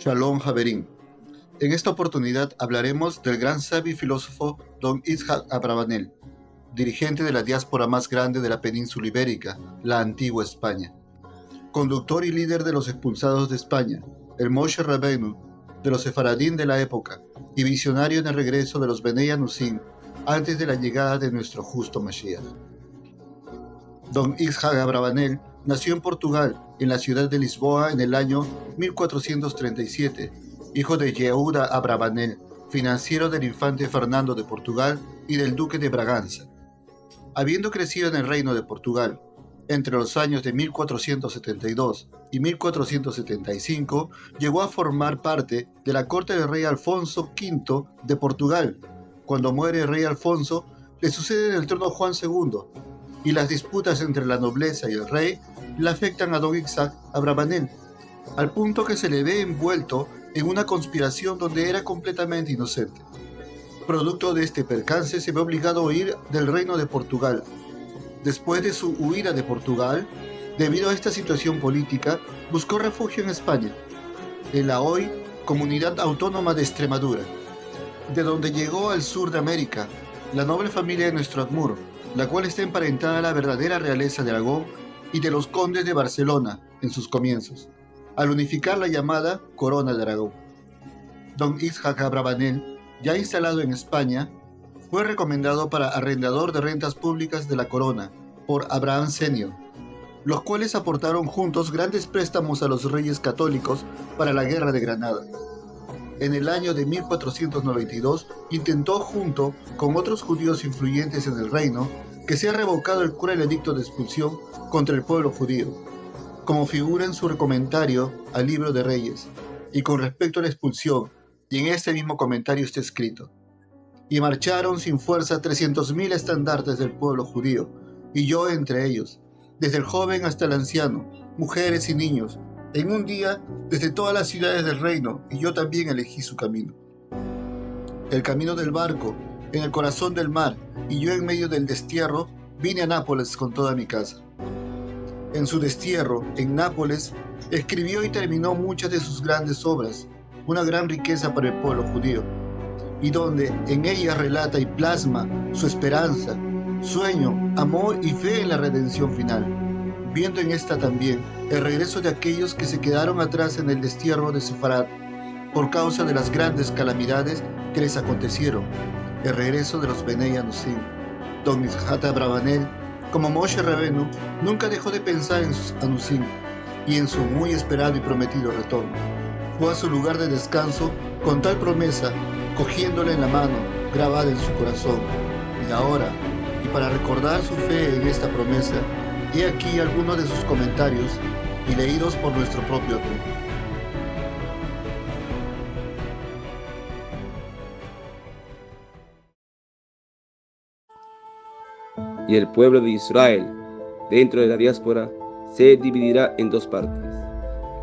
Shalom Haverim. En esta oportunidad hablaremos del gran sabio y filósofo Don Yitzhak Abravanel, dirigente de la diáspora más grande de la península ibérica, la antigua España. Conductor y líder de los expulsados de España, el Moshe Rabbeinu, de los sefaradín de la época, y visionario en el regreso de los Benei Anusim antes de la llegada de nuestro justo Mashiach. Don Yitzhak Abravanel nació en Portugal, en la ciudad de Lisboa, en el año 1437, hijo de Yehuda Abravanel, financiero del infante Fernando de Portugal y del duque de Braganza. Habiendo crecido en el reino de Portugal, entre los años de 1472 y 1475, llegó a formar parte de la corte del rey Alfonso V de Portugal. Cuando muere el rey Alfonso, le sucede en el trono Juan II, y las disputas entre la nobleza y el rey le afectan a Don Yitzhak Abravanel, al punto que se le ve envuelto en una conspiración donde era completamente inocente. Producto de este percance, se ve obligado a huir del reino de Portugal. Después de su huida de Portugal, debido a esta situación política, buscó refugio en España, en la hoy Comunidad Autónoma de Extremadura, de donde llegó al sur de América, la noble familia de nuestro Admur, la cual está emparentada a la verdadera realeza de Aragón y de los condes de Barcelona en sus comienzos, al unificar la llamada Corona de Aragón. Don Yitzhak Abravanel, ya instalado en España, fue recomendado para arrendador de rentas públicas de la Corona por Abraham Senior, los cuales aportaron juntos grandes préstamos a los reyes católicos para la Guerra de Granada. En el año de 1492 intentó, junto con otros judíos influyentes en el reino, que sea revocado el cruel edicto de expulsión contra el pueblo judío, como figura en su comentario al Libro de Reyes. Y con respecto a la expulsión, y en este mismo comentario está escrito: y marcharon sin fuerza 300.000 estandartes del pueblo judío, y yo entre ellos, desde el joven hasta el anciano, mujeres y niños, en un día desde todas las ciudades del reino, y yo también elegí su camino. El camino del barco, en el corazón del mar, y yo en medio del destierro, vine a Nápoles con toda mi casa. En su destierro, en Nápoles, escribió y terminó muchas de sus grandes obras, una gran riqueza para el pueblo judío, y donde en ellas relata y plasma su esperanza, sueño, amor y fe en la redención final, viendo en esta también el regreso de aquellos que se quedaron atrás en el destierro de Sefarad por causa de las grandes calamidades que les acontecieron, el regreso de los Benei Anusim. Don Yitzhak Abravanel, como Moshe Rabbeinu, nunca dejó de pensar en sus Anusim y en su muy esperado y prometido retorno. Fue a su lugar de descanso con tal promesa, cogiéndola en la mano, grabada en su corazón. Y ahora, y para recordar su fe en esta promesa, he aquí algunos de sus comentarios y leídos por nuestro propio Admur. Y el pueblo de Israel, dentro de la diáspora, se dividirá en dos partes.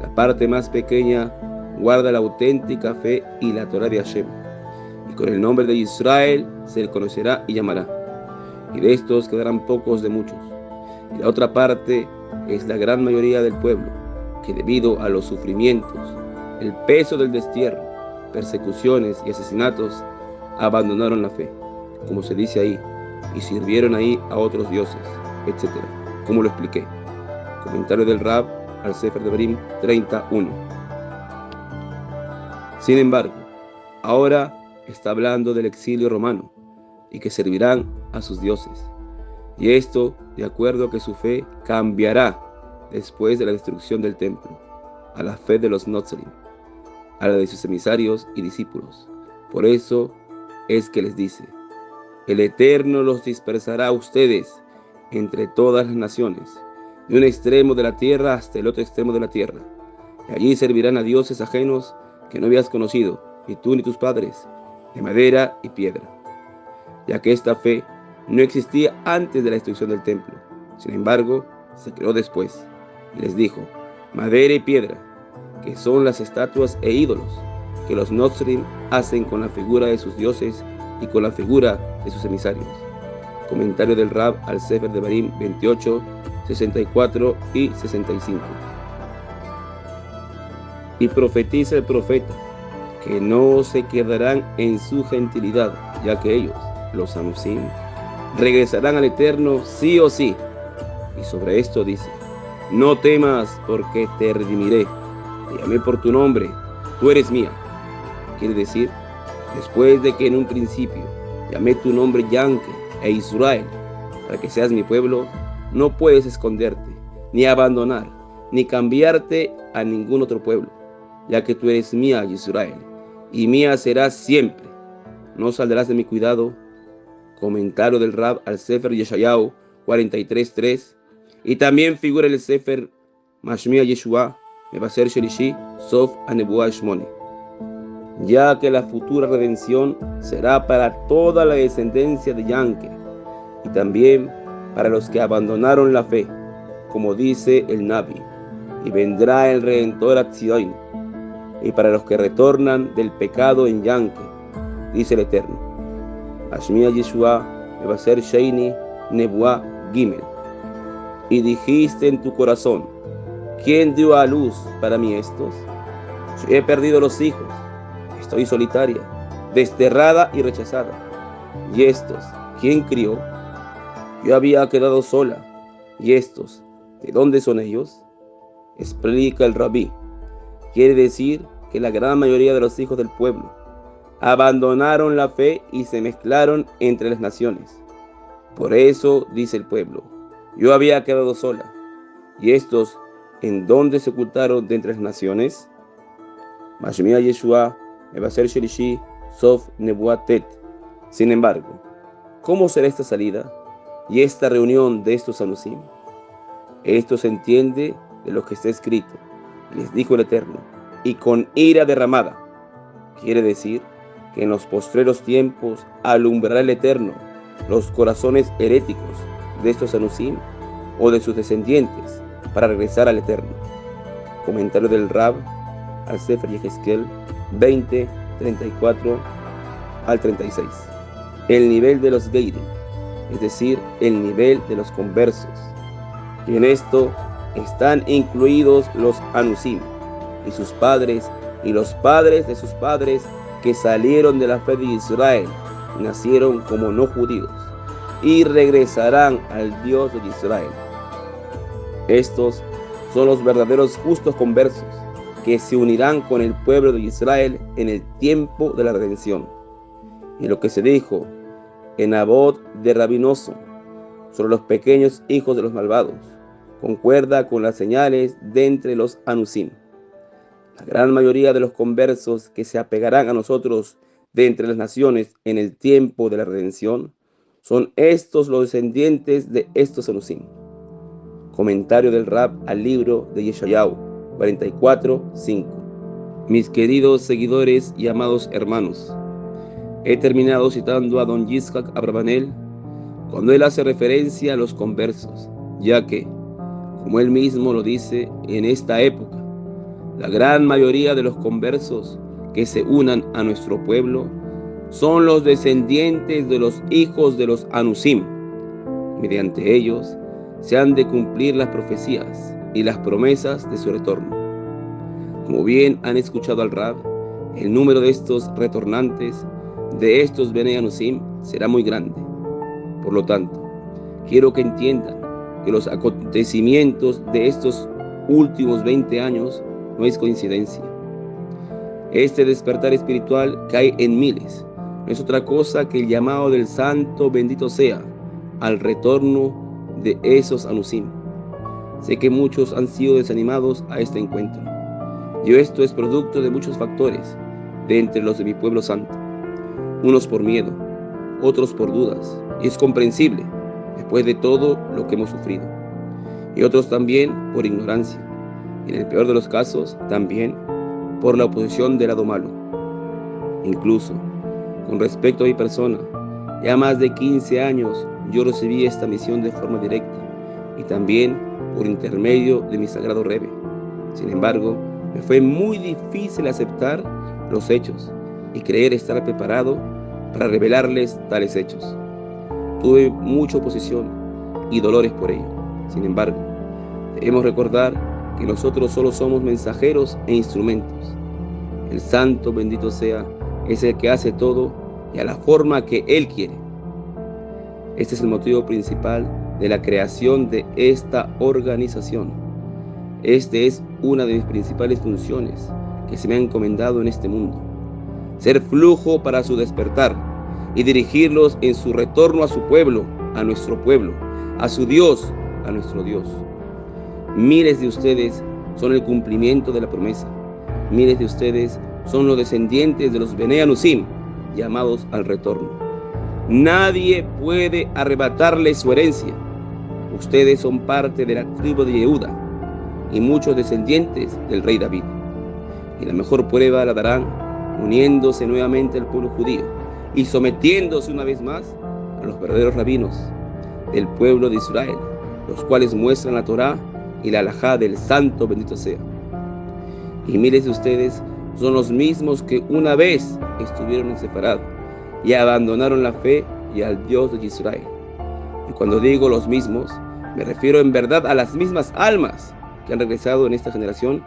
La parte más pequeña guarda la auténtica fe y la Torá de Hashem, y con el nombre de Israel se le conocerá y llamará. Y de estos quedarán pocos de muchos. Y la otra parte es la gran mayoría del pueblo, que debido a los sufrimientos, el peso del destierro, persecuciones y asesinatos, abandonaron la fe, como se dice ahí, y sirvieron ahí a otros dioses, etc., como lo expliqué. Comentario del Rab al Sefer Devarim 31. Sin embargo, ahora está hablando del exilio romano y que servirán a sus dioses. Y esto de acuerdo a que su fe cambiará después de la destrucción del templo, a la fe de los Notzarim, a la de sus emisarios y discípulos. Por eso es que les dice: el Eterno los dispersará a ustedes entre todas las naciones, de un extremo de la tierra hasta el otro extremo de la tierra. Y allí servirán a dioses ajenos que no habías conocido, ni tú ni tus padres, de madera y piedra. Ya que esta fe no existía antes de la destrucción del templo, sin embargo, se creó después. Y les dijo: madera y piedra, que son las estatuas e ídolos que los Notzarim hacen con la figura de sus dioses y con la figura de sus emisarios. Comentario del Rab al Sefer Devarim 28, 64 y 65. y profetiza el profeta, que no se quedarán en su gentilidad, ya que ellos, los Anusim, regresarán al Eterno sí o sí. Y sobre esto dice: no temas, porque te redimiré, te llamé por tu nombre, tú eres mía. Quiere decir, después de que en un principio llamé tu nombre Yanque e Israel, para que seas mi pueblo, no puedes esconderte, ni abandonar, ni cambiarte a ningún otro pueblo, ya que tú eres mía, Israel, y mía serás siempre. No saldrás de mi cuidado. Comentario del Rab al Sefer Yeshayahu 43:3, y también figura el Sefer Mashmia Yeshua Mevaser Shelishi Sof Anebuah Shmone, ya que la futura redención será para toda la descendencia de Yanque y también para los que abandonaron la fe, como dice el Nabi, y vendrá el Redentor a Sion, y para los que retornan del pecado en Yanque, dice el Eterno. Ashmia Yeshua Mevaser Sheini Nebuah Gimel. Y dijiste en tu corazón: ¿quién dio a luz para mí estos? Yo he perdido los hijos, estoy solitaria, desterrada y rechazada. ¿Y estos, quién crió? Yo había quedado sola. ¿Y estos, de dónde son ellos? Explica el Rabí. Quiere decir que la gran mayoría de los hijos del pueblo abandonaron la fe y se mezclaron entre las naciones. Por eso dice el pueblo: yo había quedado sola. ¿Y estos en dónde se ocultaron de entre las naciones? Mashmia Yeshua Mevaser Shelishi Sof Nebuah Tet. Sin embargo, ¿cómo será esta salida y esta reunión de estos Anusim? Esto se entiende de lo que está escrito. Les dijo el Eterno: y con ira derramada. Quiere decir que en los postreros tiempos alumbrará el Eterno los corazones heréticos de estos Anusim o de sus descendientes para regresar al Eterno. Comentario del Rab al Sefer Yehezkel 20, 34 al 36. El nivel de los Geirim, es decir, el nivel de los conversos. Y en esto están incluidos los Anusim y sus padres y los padres de sus padres, que salieron de la fe de Israel, nacieron como no judíos y regresarán al Dios de Israel. Estos son los verdaderos justos conversos, que se unirán con el pueblo de Israel en el tiempo de la redención. Y lo que se dijo en Abod de Rabinoso sobre los pequeños hijos de los malvados concuerda con las señales de entre los Anusim. La gran mayoría de los conversos que se apegarán a nosotros de entre las naciones en el tiempo de la redención son estos los descendientes de estos Anusim. Comentario del Rab al libro de Yeshayahu 44:5. Mis queridos seguidores y amados hermanos, he terminado citando a don Yitzhak Abravanel cuando él hace referencia a los conversos, ya que, como él mismo lo dice, en esta época la gran mayoría de los conversos que se unan a nuestro pueblo son los descendientes de los hijos de los Anusim. Mediante ellos se han de cumplir las profecías y las promesas de su retorno. Como bien han escuchado al Rab, el número de estos retornantes, de estos Bnei Anusim, será muy grande. Por lo tanto, quiero que entiendan que los acontecimientos de estos últimos 20 años no es coincidencia. Este despertar espiritual que hay en miles no es otra cosa que el llamado del Santo bendito sea al retorno de esos Anusim. Sé que muchos han sido desanimados a este encuentro, y esto es producto de muchos factores de entre los de mi pueblo santo. Unos por miedo, otros por dudas, y es comprensible después de todo lo que hemos sufrido, y otros también por ignorancia, y en el peor de los casos también por la oposición del lado malo. Incluso con respecto a mi persona, ya más de 15 años yo recibí esta misión de forma directa y también por intermedio de mi sagrado Rebbe. Sin embargo, me fue muy difícil aceptar los hechos y creer estar preparado para revelarles tales hechos. Tuve mucha oposición y dolores por ello. Sin embargo, debemos recordar que nosotros solo somos mensajeros e instrumentos. El Santo, bendito sea, es el que hace todo y a la forma que Él quiere. Este es el motivo principal de la creación de esta organización. Este es una de mis principales funciones que se me ha encomendado en este mundo. Ser flujo para su despertar y dirigirlos en su retorno a su pueblo, a nuestro pueblo, a su Dios, a nuestro Dios. Miles de ustedes son el cumplimiento de la promesa. Miles de ustedes son los descendientes de los Bene Anusim, llamados al retorno. Nadie puede arrebatarles su herencia. Ustedes son parte de la tribu de Yehuda y muchos descendientes del rey David. Y la mejor prueba la darán uniéndose nuevamente al pueblo judío y sometiéndose una vez más a los verdaderos rabinos del pueblo de Israel, los cuales muestran la Torá y la halajá del Santo, bendito sea. Y miles de ustedes son los mismos que una vez estuvieron en Sefarad y abandonaron la fe y al Dios de Israel. Y cuando digo los mismos, me refiero en verdad a las mismas almas que han regresado en esta generación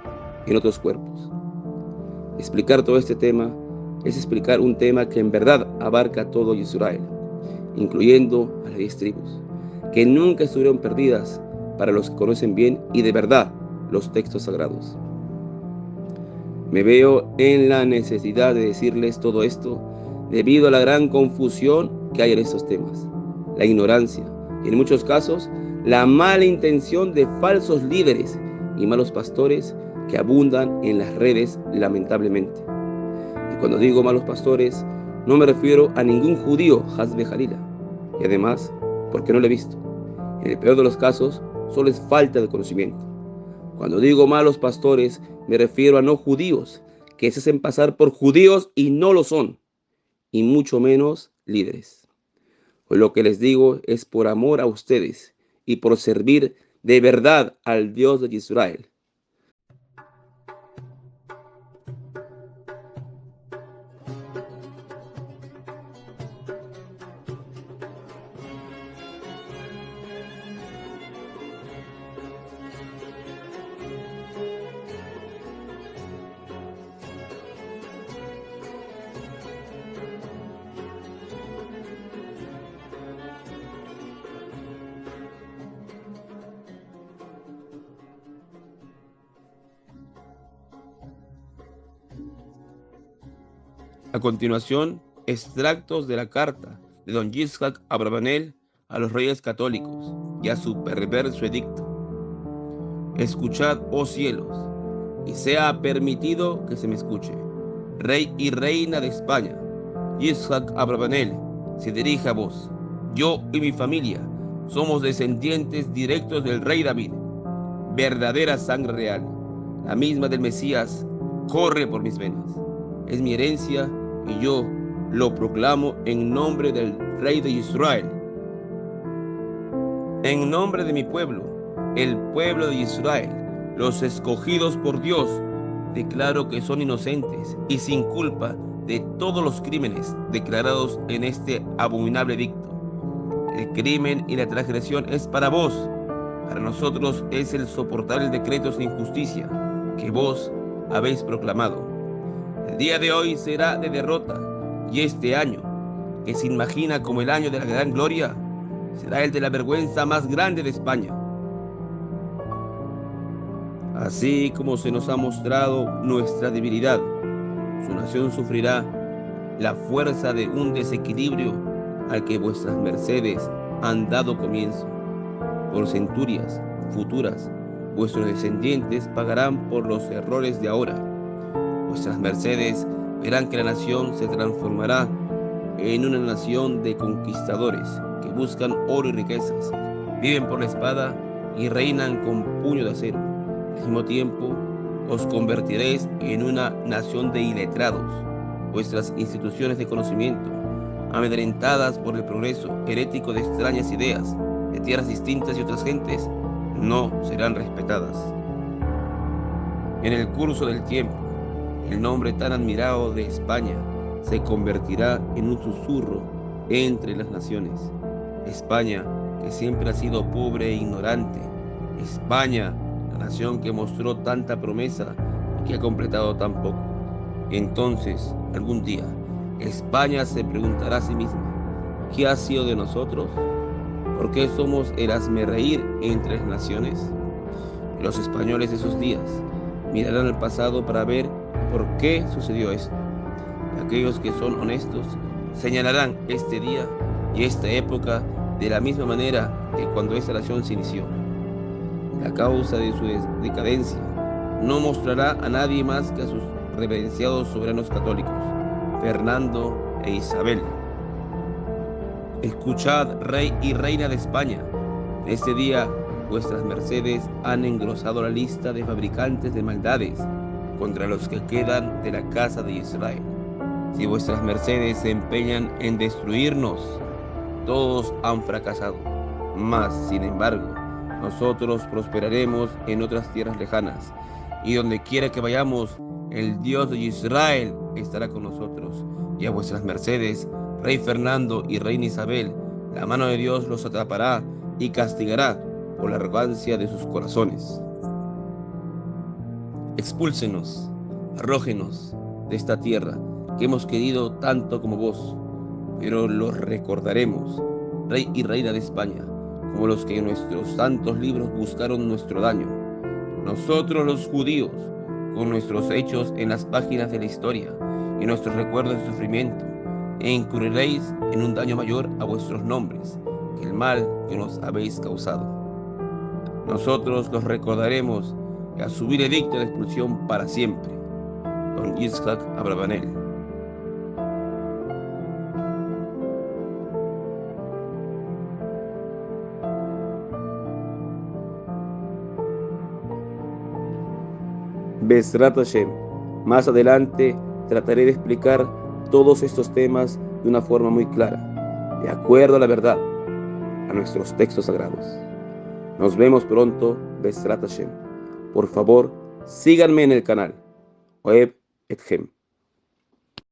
en otros cuerpos. Explicar todo este tema es explicar un tema que en verdad abarca todo Israel, incluyendo a las 10 tribus, que nunca estuvieron perdidas para los que conocen bien y de verdad los textos sagrados. Me veo en la necesidad de decirles todo esto debido a la gran confusión que hay en estos temas, la ignorancia y en muchos casos la mala intención de falsos líderes y malos pastores que abundan en las redes lamentablemente. Y cuando digo malos pastores, no me refiero a ningún judío, Hasbe Jalila, y además, porque no lo he visto. En el peor de los casos, solo es falta de conocimiento. Cuando digo malos pastores, me refiero a no judíos, que se hacen pasar por judíos y no lo son, y mucho menos líderes. Pues lo que les digo es por amor a ustedes y por servir de verdad al Dios de Israel. A continuación, extractos de la carta de don Yitzhak Abravanel a los reyes católicos y a su perverso edicto. Escuchad, oh cielos, y sea permitido que se me escuche. Rey y reina de España, Yitzhak Abravanel, se dirige a vos. Yo y mi familia somos descendientes directos del rey David. Verdadera sangre real, la misma del Mesías, corre por mis venas. Es mi herencia y yo lo proclamo en nombre del rey de Israel. En nombre de mi pueblo, el pueblo de Israel, los escogidos por Dios, declaro que son inocentes y sin culpa de todos los crímenes declarados en este abominable edicto. El crimen y la transgresión es para vos. Para nosotros es el soportar el decreto sin justicia que vos habéis proclamado. El día de hoy será de derrota, y este año, que se imagina como el año de la gran gloria, será el de la vergüenza más grande de España. Así como se nos ha mostrado nuestra debilidad, su nación sufrirá la fuerza de un desequilibrio al que vuestras mercedes han dado comienzo. Por centurias futuras, vuestros descendientes pagarán por los errores de ahora. Vuestras mercedes verán que la nación se transformará en una nación de conquistadores que buscan oro y riquezas, viven por la espada y reinan con puño de acero. Al mismo tiempo, os convertiréis en una nación de iletrados. Vuestras instituciones de conocimiento, amedrentadas por el progreso herético de extrañas ideas, de tierras distintas y otras gentes, no serán respetadas. En el curso del tiempo, el nombre tan admirado de España se convertirá en un susurro entre las naciones. España, que siempre ha sido pobre e ignorante. España, la nación que mostró tanta promesa y que ha completado tan poco. Entonces, algún día, España se preguntará a sí misma, ¿qué ha sido de nosotros? ¿Por qué somos el hazmerreír entre las naciones? Y los españoles de esos días mirarán al pasado para ver por qué sucedió esto. Y aquellos que son honestos señalarán este día y esta época de la misma manera que cuando esta nación se inició. La causa de su decadencia no mostrará a nadie más que a sus reverenciados soberanos católicos, Fernando e Isabel. Escuchad, rey y reina de España, en este día vuestras mercedes han engrosado la lista de fabricantes de maldades contra los que quedan de la casa de Israel. Si vuestras mercedes se empeñan en destruirnos, todos han fracasado. Mas, sin embargo, nosotros prosperaremos en otras tierras lejanas, y donde quiera que vayamos, el Dios de Israel estará con nosotros. Y a vuestras mercedes, rey Fernando y reina Isabel, la mano de Dios los atrapará y castigará por la arrogancia de sus corazones. Expúlsenos, arrójenos de esta tierra que hemos querido tanto como vos, pero los recordaremos, rey y reina de España, como los que en nuestros santos libros buscaron nuestro daño. Nosotros los judíos, con nuestros hechos en las páginas de la historia y nuestros recuerdos de sufrimiento, e incurriréis en un daño mayor a vuestros nombres que el mal que nos habéis causado. Nosotros los recordaremos y a subir edicto de expulsión para siempre. Don Yitzhak Abravanel. Bezrat Hashem. Más adelante trataré de explicar todos estos temas de una forma muy clara, de acuerdo a la verdad, a nuestros textos sagrados. Nos vemos pronto, Bezrat Hashem. Por favor, síganme en el canal. Oeb Etchem.